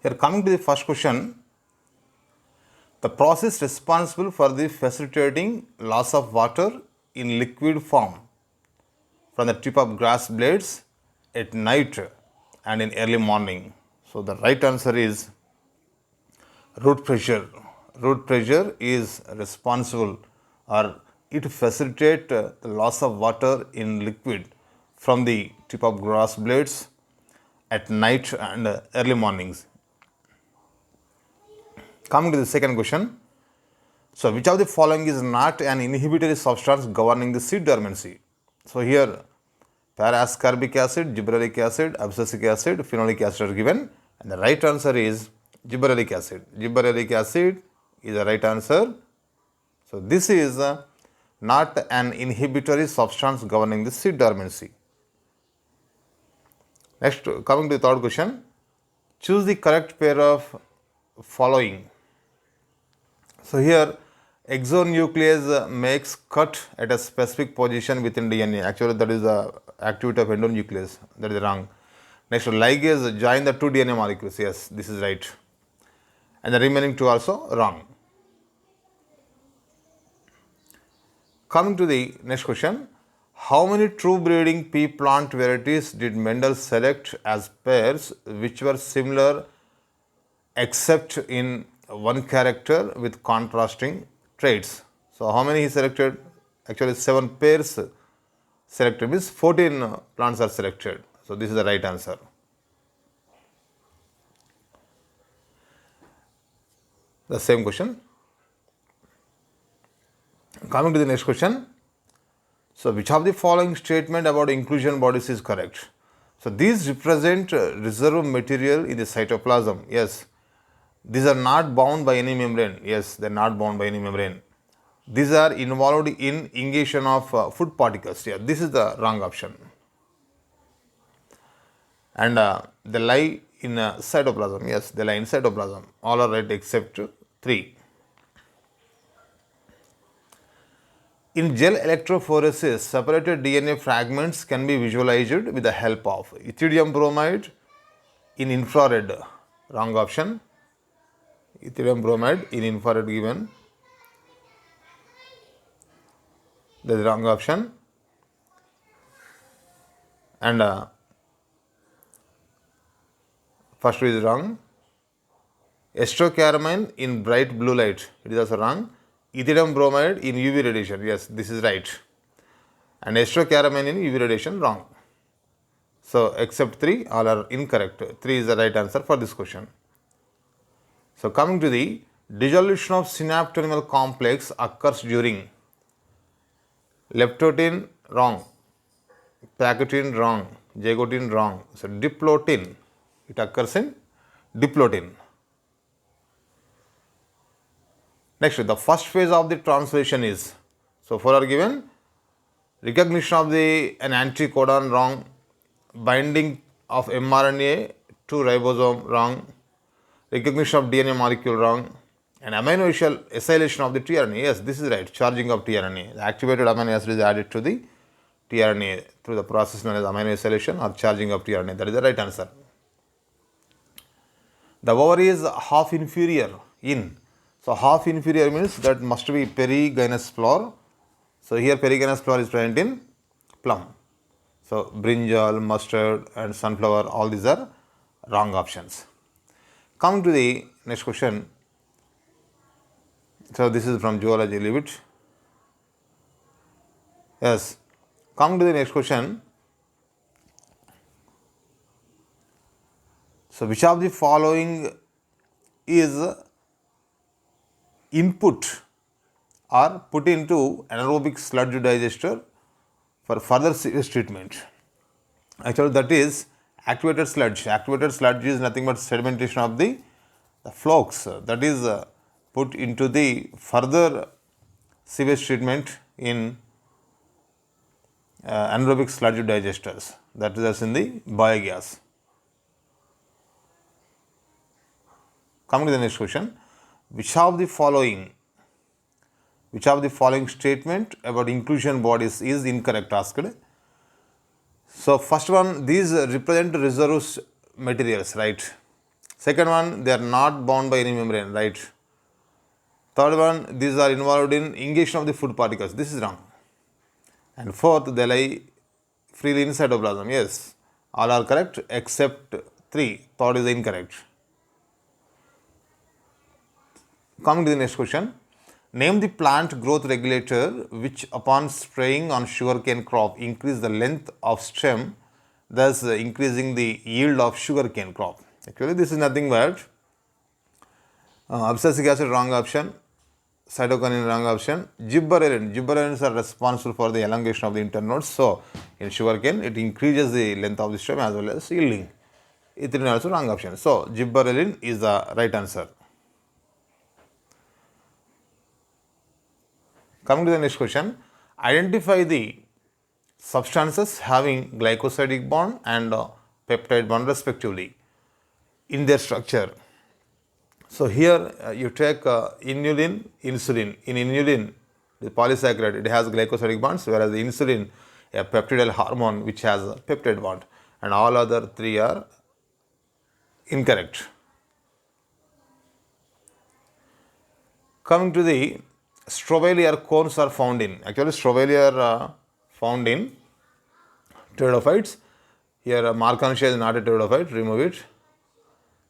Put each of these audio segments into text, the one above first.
Here coming to the first question, the process responsible for the facilitating loss of water in liquid form from the tip of grass blades at night and in early morning. So the right answer is root pressure. Root pressure is responsible, or it facilitates the loss of water in liquid from the tip of grass blades at night and early mornings. Coming to the second question. So, which of the following is not an inhibitory substance governing the seed dormancy? So, here para-ascorbic acid, gibberellic acid, abscisic acid, phenolic acid are given, and the right answer is gibberellic acid. Gibberellic acid is the right answer. So, this is not an inhibitory substance governing the seed dormancy. Next, coming to the third question, choose the correct pair of following. So here exonuclease makes cut at a specific position within DNA. Actually, that is the activity of endonuclease. That is wrong. Next, ligase join the two DNA molecules. Yes, this is right. And the remaining two also wrong. Coming to the next question, how many true breeding pea plant varieties did Mendel select as pairs which were similar except in one character with contrasting traits? So, how many he selected? Actually, 7 pairs selected, means 14 plants are selected. So, this is the right answer. The same question. Coming to the next question. So, which of the following statement about inclusion bodies is correct? So, these represent reserve material in the cytoplasm. Yes. These are not bound by any membrane. Yes, they are not bound by any membrane. These are involved in ingation of food particles. Yeah, this is the wrong option. And they lie in cytoplasm. Yes, they lie in cytoplasm. All are right except 3. In gel electrophoresis, separated DNA fragments can be visualized with the help of ethidium bromide in infrared. Wrong option. Ethidium bromide in infrared given. That is the wrong option. And first is wrong. Estrocaramine in bright blue light. It is also wrong. Ethidium bromide in UV radiation. Yes, this is right. And estrocaramine in UV radiation wrong. So, except 3, all are incorrect. 3 is the right answer for this question. So, coming to the dissolution of synaptonemal complex occurs during leptotin wrong, pacotin wrong, jagotin wrong. So, diplotin, it occurs in diplotin. Next, the first phase of the translation is, so 4 are given, recognition of an anticodon wrong, binding of mRNA to ribosome wrong, recognition of DNA molecule wrong, and amino acylation of the tRNA. Yes, this is right, charging of tRNA. The activated amino acid is added to the tRNA through the process known as amino acylation or charging of tRNA. That is the right answer. The ovary is half inferior in. So, half inferior means that must be perigynous flower. So, here perigynous flower is present in plum. So, brinjal, mustard and sunflower, all these are wrong options. Coming to the next question. So, this is from zoology, leave it. Yes. Coming to the next question. So, which of the following is input or put into anaerobic sludge digester for further sewage treatment? Actually, that is activated sludge. Activated sludge is nothing but sedimentation of the flocks that is put into the further sewage treatment in anaerobic sludge digesters, that is in the biogas. Coming to the next question, which of the following statement about inclusion bodies is incorrect asked? So, first one, these represent reserve materials, right? Second one, they are not bound by any membrane, right? Third one, these are involved in ingestion of the food particles. This is wrong. And fourth, they lie freely in cytoplasm. Yes, all are correct except 3. Third is incorrect. Coming to the next question. Name the plant growth regulator which upon spraying on sugarcane crop increase the length of stem, thus increasing the yield of sugarcane crop. Actually, this is nothing but abscisic acid, wrong option. Cytokinin, wrong option. Gibberellin. Gibberellins are responsible for the elongation of the internodes. So, in sugarcane, it increases the length of the stem as well as yielding. Ethylene also wrong option. So, gibberellin is the right answer. Coming to the next question. Identify the substances having glycosidic bond and peptide bond respectively in their structure. So here you take inulin, insulin. In inulin, the polysaccharide, it has glycosidic bonds, whereas the insulin, a peptidyl hormone which has a peptide bond, and all other 3 are incorrect. Coming to the strobilia cones are found in. Actually, strobilia are found in pteridophytes. Here, Marchantia is not a pteridophyte. Remove it.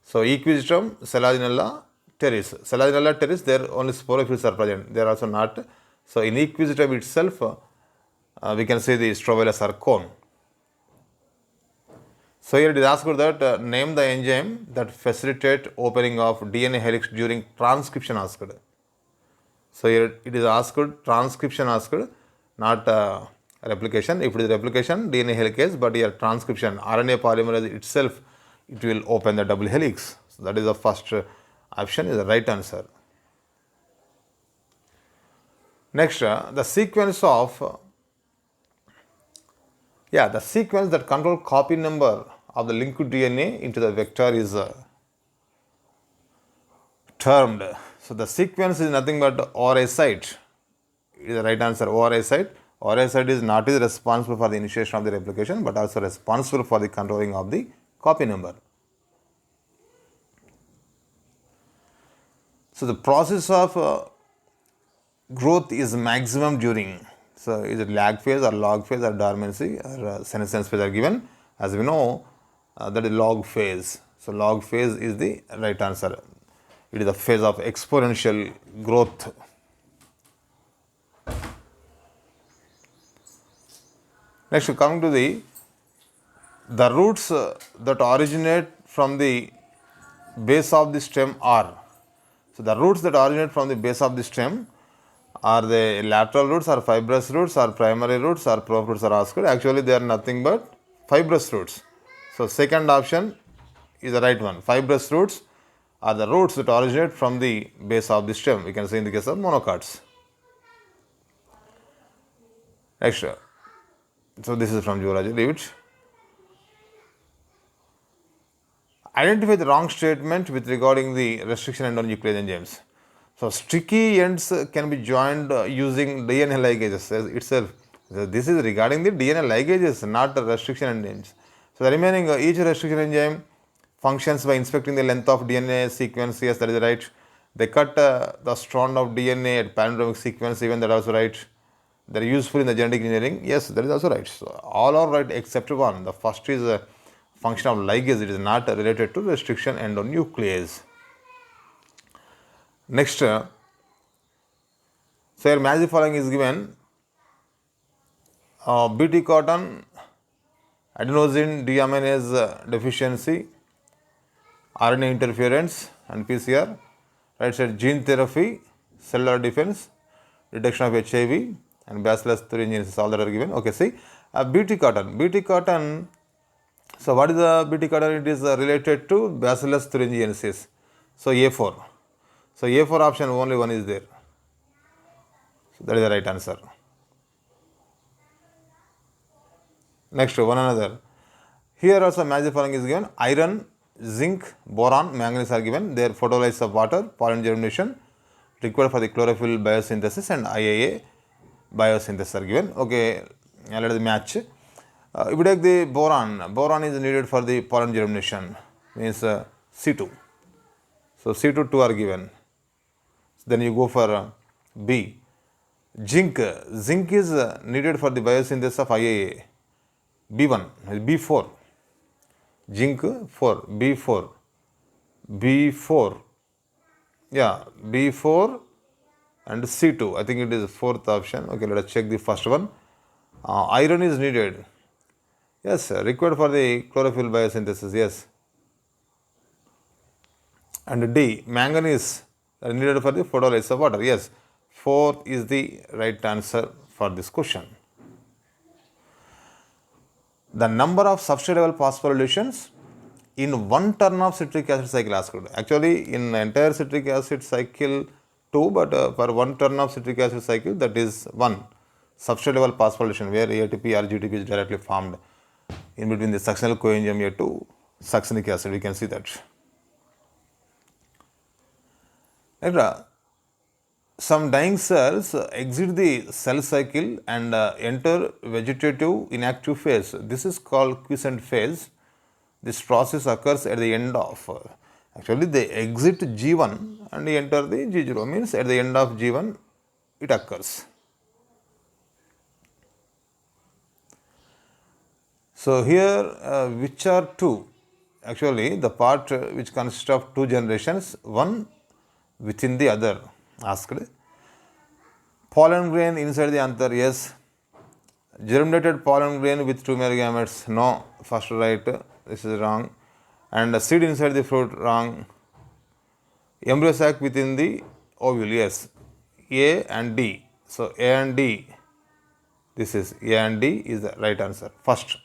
So, Equisetum, Selaginella, Pteris. Selaginella, Pteris, there only sporophylls are present. They are also not. So, in Equisetum itself, we can say the strobilia are cone. So, here it is asked that name the enzyme that facilitate opening of DNA helix during transcription asked. So, here it is asked transcription asked, not replication. If it is replication, DNA helicase, but here transcription, RNA polymerase itself, it will open the double helix. So, that is the first option is the right answer. Next, the sequence of, the sequence that control copy number of the linked DNA into the vector is termed. So, the sequence is nothing but ORA site. It is the right answer, ORA site. ORA site is not is responsible for the initiation of the replication, but also responsible for the controlling of the copy number. So, the process of growth is maximum during, so is it lag phase or log phase or dormancy or senescence phase are given. As we know, that is log phase. So, log phase is the right answer. It is the phase of exponential growth. Next, coming to the roots that originate from the base of the stem are. So, the roots that originate from the base of the stem are the lateral roots or fibrous roots or primary roots or prop roots are asked. Actually, they are nothing but fibrous roots. So, second option is the right one. Fibrous roots are the roots that originate from the base of the stem. We can say in the case of monocots. Next, so this is from zoology. Leave it. Identify the wrong statement with regarding the restriction end on nuclease enzymes. So, sticky ends can be joined using DNA ligases itself. So, this is regarding the DNA ligases, not the restriction enzymes. So, the remaining each restriction enzyme functions by inspecting the length of DNA sequence. Yes, that is right. They cut the strand of DNA at palindromic sequence, even that is also right. They are useful in the genetic engineering. Yes, that is also right. So, all are right except one. The first is a function of ligase. It is not related to restriction endonuclease. Next, so here match the following is given. Bt cotton, adenosine deaminase deficiency, RNA interference and PCR. Right side gene therapy, cellular defense, detection of HIV and Bacillus thuringiensis, all that are given. Okay, see, Bt cotton. So, what is the Bt cotton? It is related to Bacillus thuringiensis. So, A4. So, A4 option only one is there. So, that is the right answer. Next, one another. Here also match the following is given. Iron, zinc, boron, manganese are given. They are photolysis of water, pollen germination, required for the chlorophyll biosynthesis and IAA biosynthesis are given. Okay, let us match. If we take the boron is needed for the pollen germination, means C2. So C to 2 are given. Then you go for B. Zinc. Zinc is needed for the biosynthesis of IAA. B1, B4. Zinc 4, B4. B4. Yeah, B4 and C2. I think it is fourth option. Okay, let us check the first one. Iron is needed. Yes, required for the chlorophyll biosynthesis. Yes. And D, manganese needed for the photolysis of water. Yes, fourth is the right answer for this question. The number of substrate level phosphorylations in one turn of citric acid cycle asked. Actually, in entire citric acid cycle 2, but for one turn of citric acid cycle, that is 1 substrate level phosphorylation where ATP or GTP is directly formed in between the succinyl coenzyme A to succinic acid. We can see that. Right. Some dying cells exit the cell cycle and enter vegetative inactive phase. This is called quiescent phase. This process occurs at the end of, actually they exit G1 and enter the G0, means at the end of G1 it occurs. So here which are two? Actually the part which consists of two generations, one within the other asked. Pollen grain inside the anther, yes. Germinated pollen grain with two male gametes, no. First right, this is wrong. And seed inside the fruit, wrong. Embryo sac within the ovule, yes. A and D. So A and D, this is A and D is the right answer. First.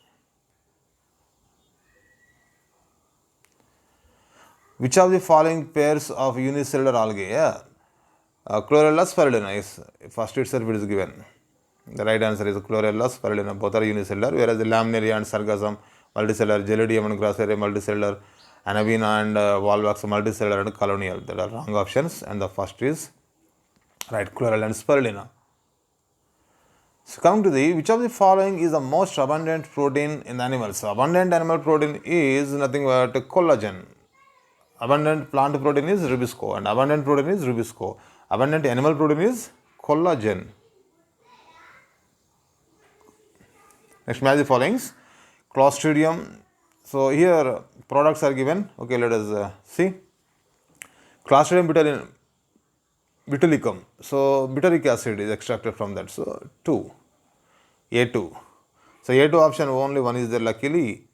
Which of the following pairs of unicellular algae? Yeah. Chlorella spirulina, yes. First itself it is given. The right answer is Chlorella spirulina. Both are unicellular, whereas the Laminaria and Sargassum multicellular, Gelidium and Gracilaria multicellular, Anabina and Volvox multicellular and colonial. There are wrong options, and the first is right, Chlorella and spirulina. So coming to the, which of the following is the most abundant protein in the animals? So abundant animal protein is nothing but collagen. Abundant plant protein is rubisco, and abundant protein is rubisco. Abundant animal protein is collagen. Next, match the followings. Clostridium. So here products are given. Okay, let us see. Clostridium butylicum. So butyric acid is extracted from that. So 2. A2. So A2 option only one is there luckily.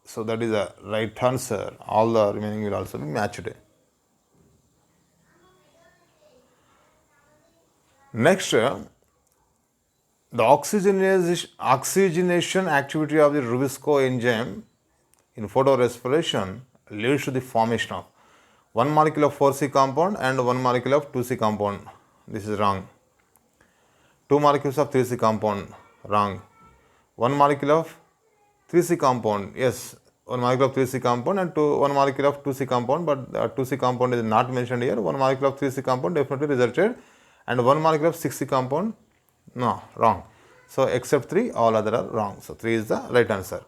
So that is the right answer. All the remaining will also be matched. Next, the oxygenation activity of the rubisco enzyme in photorespiration leads to the formation of one molecule of 4C compound and one molecule of 2C compound. This is wrong. Two molecules of 3C compound, wrong. One molecule of 3C compound, yes, one molecule of 3C compound and one molecule of 2C compound, but 2C compound is not mentioned here. One molecule of 3C compound definitely resulted, and one molecule of 6C compound, no, wrong. So except 3, all other are wrong. So 3 is the right answer.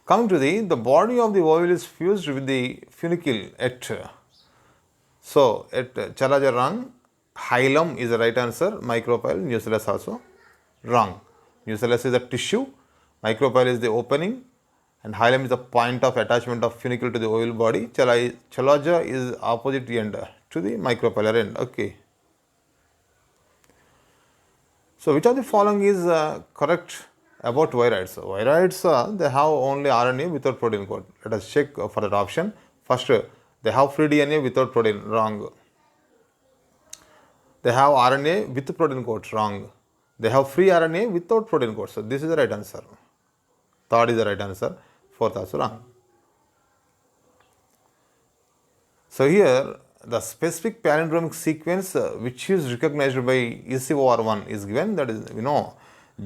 Coming to the body of the ovule is fused with the funicle at, so at Chalaja wrong, hilum is the right answer, micropyle, nucellus also wrong. Nucellus is the tissue, micropyle is the opening, and hilum is the point of attachment of funicle to the ovule body. Chalaja is opposite end to the micropylar end. Okay. So which of the following is correct about viroids? So viroids, they have only RNA without protein code. Let us check for that option. First, they have free DNA without protein, wrong. They have RNA with protein code, wrong. They have free RNA without protein code. So this is the right answer. Third is the right answer. Fourth also wrong. So here the specific palindromic sequence which is recognized by ECOR1 is given, that is, you know,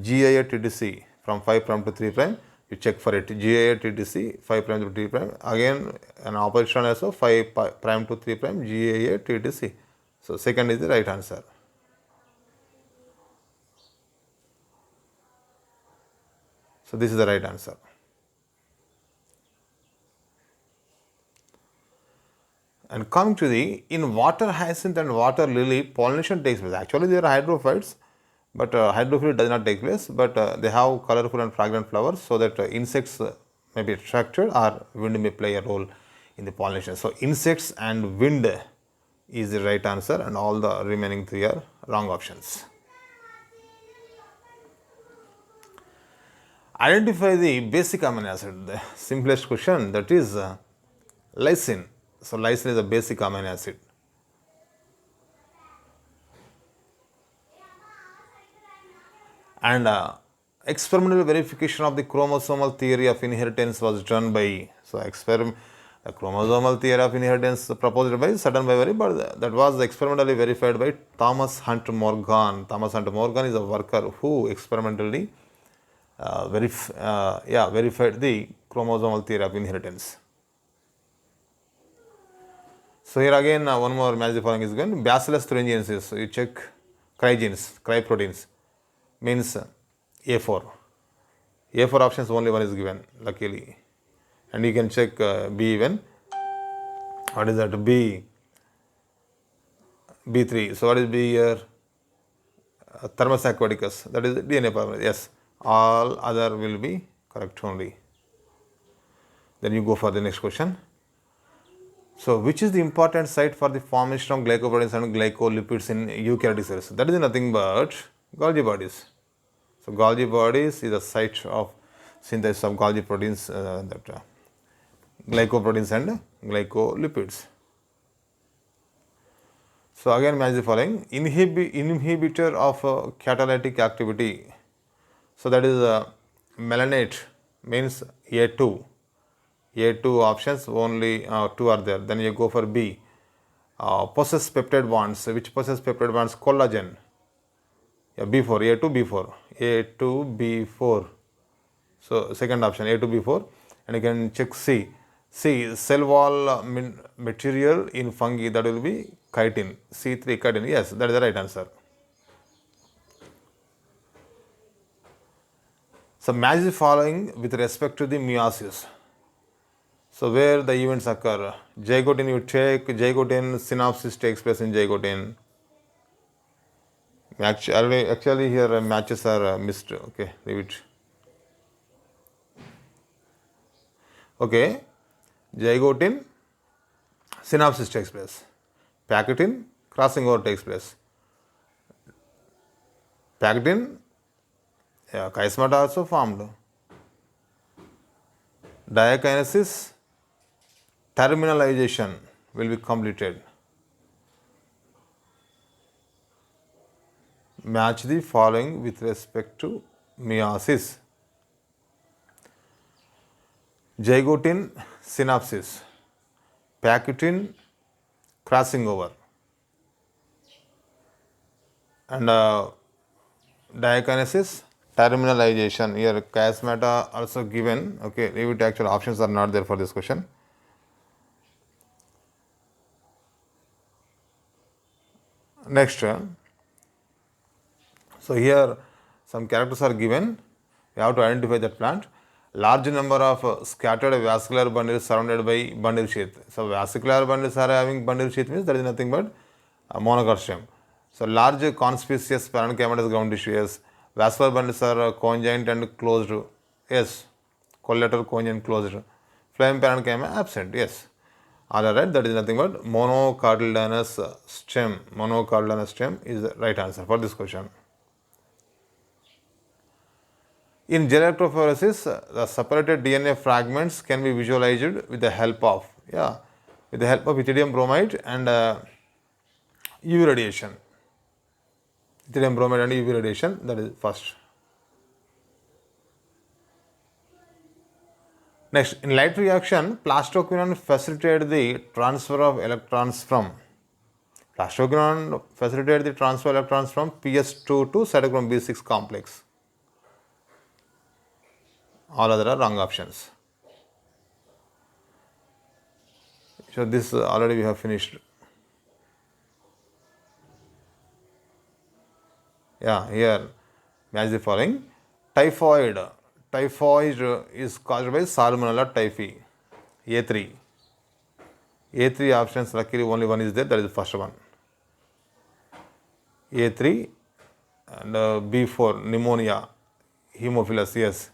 GIA TTC from 5 prime to 3 prime. You check for it, GIA TTC 5 prime to 3 prime. Again an opposition also 5 prime to 3 prime, GIA TTC. So second is the right answer. So this is the right answer. And coming to in water hyacinth and water lily, pollination takes place. Actually, they are hydrophytes, but hydrophyte does not take place, but they have colorful and fragrant flowers, so that insects may be attracted or wind may play a role in the pollination. So, insects and wind is the right answer, and all the remaining three are wrong options. Identify the basic amino acid. The simplest question, that is lysine. So, lysine is a basic amino acid. And experimental verification of the chromosomal theory of inheritance was done by, the chromosomal theory of inheritance proposed by Sutton by Very, but that was experimentally verified by Thomas Hunt Morgan. Thomas Hunt Morgan is a worker who experimentally verified the chromosomal theory of inheritance. So here again one more match the following is given. Bacillus thuringiensis. So you check crygenes, cryproteins means A4. A4 options only one is given, luckily. And you can check B even. What is that? B3. So what is B here? Thermus aquaticus. That is DNA polymerase. Yes. All other will be correct only. Then you go for the next question. So, which is the important site for the formation of glycoproteins and glycolipids in eukaryotic cells? That is nothing but Golgi bodies. So, Golgi bodies is the site of synthesis of Golgi proteins, glycoproteins and glycolipids. So, again match the following. Inhibitor of catalytic activity. So, that is melanate means A2. A2 options only 2 are there. Then you go for B. Possess peptide bonds. Which possess peptide bonds? Collagen. Yeah, B4. A2, B4. A2, B4. So, second option A2, B4. And you can check C. C. Cell wall material in fungi. That will be chitin. C3 chitin. Yes, that is the right answer. So, match the following with respect to the meiosis. So, where the events occur? Zygote, you take zygote, synapsis takes place in zygote. Actually here matches are missed. Okay, leave it. Okay, zygote, synapsis takes place. Packaging, crossing over takes place. Packaging, chiasmata also formed. Diakinesis, terminalization will be completed. Match the following with respect to meiosis. Zygote, synapsis. Packaging, crossing over. And diakinesis, terminalization. Here chiasmata also given. Okay, leave it. Actual options are not there for this question. Next, so here some characters are given. You have to identify that plant. Large number of scattered vascular bundles surrounded by bundle sheath. So vascular bundles are having bundle sheath means that is nothing but monocot stem. So large conspicuous parenchymatous ground tissue. Yes. Vascular bundles are conjoined and closed. Yes. Collateral conjoined closed. Phloem parenchyma absent. Yes. All are right. That is nothing but monocotyledonous stem. Monocotyledonous stem is the right answer for this question. In gel electrophoresis, the separated DNA fragments can be visualized with the help of ethidium bromide and UV radiation. Ethidium bromide and UV radiation, that is first. Next, in light reaction, plastoquinone facilitated the transfer of electrons from plastoquinone facilitated the transfer of electrons from PS2 to cytochrome B6 complex. All other are wrong options. So this already we have finished. Yeah, here match the following. Typhoid. Typhoid is caused by Salmonella typhi. A3. A3 options, luckily only one is there, that is the first one. A3 and B4, pneumonia, hemophilus, yes.